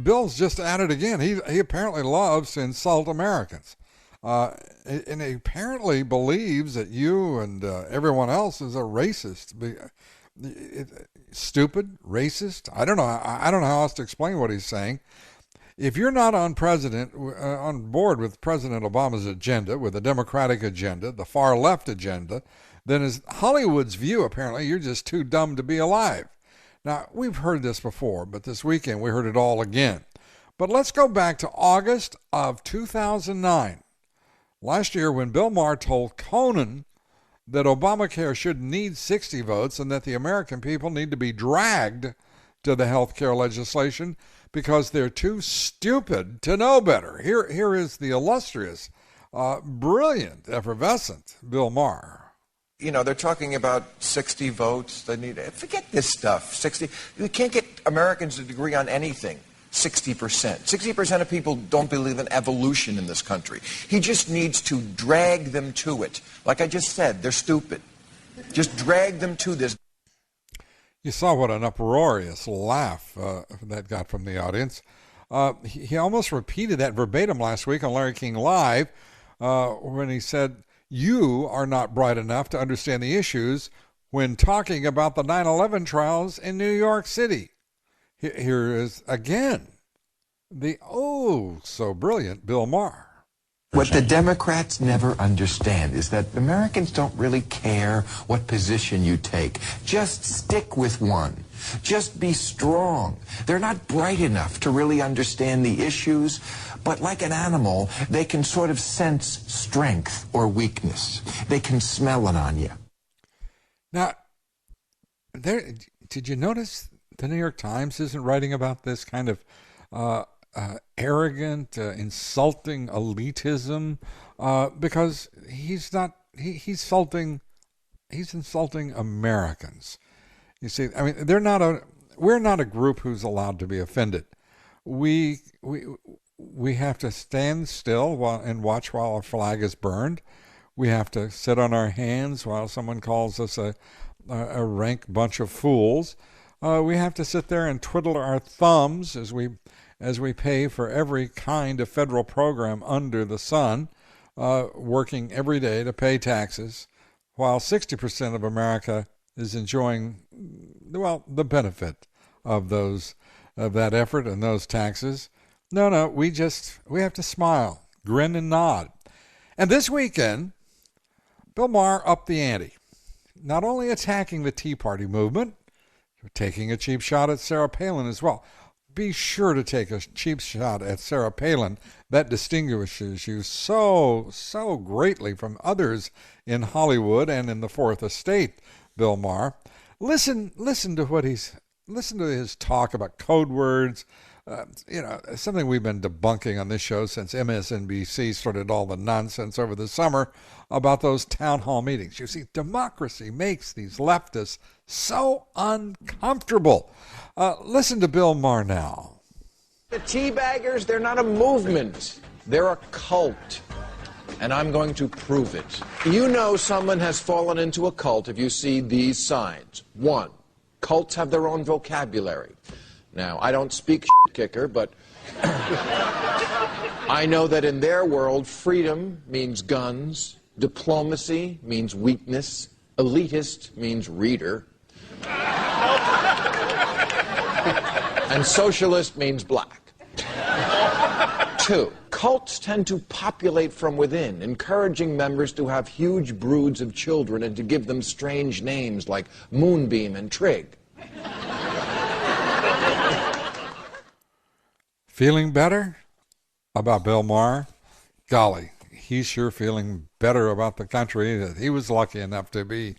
Bill's just at it again. He apparently loves to insult Americans. And he apparently believes that you and everyone else is a racist. Stupid, racist. I don't know. I don't know how else to explain what he's saying. If you're not on board with President Obama's agenda, with the Democratic agenda, the far left agenda, then as Hollywood's view, apparently, you're just too dumb to be alive. Now, we've heard this before, but this weekend we heard it all again. But let's go back to August of 2009. Last year, when Bill Maher told Conan that Obamacare should need 60 votes and that the American people need to be dragged to the health care legislation because they're too stupid to know better. Here is the illustrious, brilliant, effervescent Bill Maher. You know, they're talking about 60 votes. They need, forget this stuff. 60. You can't get Americans to agree on anything. 60%. 60% of people don't believe in evolution in this country. He just needs to drag them to it. Like I just said, they're stupid. Just drag them to this. You saw what an uproarious laugh that got from the audience. He almost repeated that verbatim last week on Larry King Live when he said, "You are not bright enough to understand the issues when talking about the 9/11 trials in New York City." Here is, again, the so brilliant Bill Maher. What the Democrats never understand is that Americans don't really care what position you take. Just stick with one. Just be strong. They're not bright enough to really understand the issues, but like an animal, they can sort of sense strength or weakness. They can smell it on you. Now, did you notice the New York Times isn't writing about this kind of arrogant, insulting elitism because he's insulting Americans. You see, I mean, we're not a group who's allowed to be offended. We have to stand still and watch while our flag is burned. We have to sit on our hands while someone calls us a rank bunch of fools. We have to sit there and twiddle our thumbs as we pay for every kind of federal program under the sun, working every day to pay taxes, while 60% of America is enjoying, well, the benefit of that effort and those taxes. No, we have to smile, grin, and nod. And this weekend, Bill Maher upped the ante, not only attacking the Tea Party movement, taking a cheap shot at Sarah Palin as well. Be sure to take a cheap shot at Sarah Palin. That distinguishes you so greatly from others in Hollywood and in the Fourth Estate, Bill Maher. Listen to his talk about code words. Something we've been debunking on this show since MSNBC started all the nonsense over the summer about those town hall meetings. You see, democracy makes these leftists so uncomfortable. Listen to Bill Maher now. The teabaggers, they're not a movement. They're a cult. And I'm going to prove it. You know someone has fallen into a cult if you see these signs. 1, cults have their own vocabulary. Now, I don't speak kicker, but I know that in their world, freedom means guns, diplomacy means weakness, elitist means reader, and socialist means black. 2, cults tend to populate from within, encouraging members to have huge broods of children and to give them strange names like Moonbeam and Trig. Feeling better about Bill Maher? Golly, he's sure feeling better about the country that he was lucky enough to be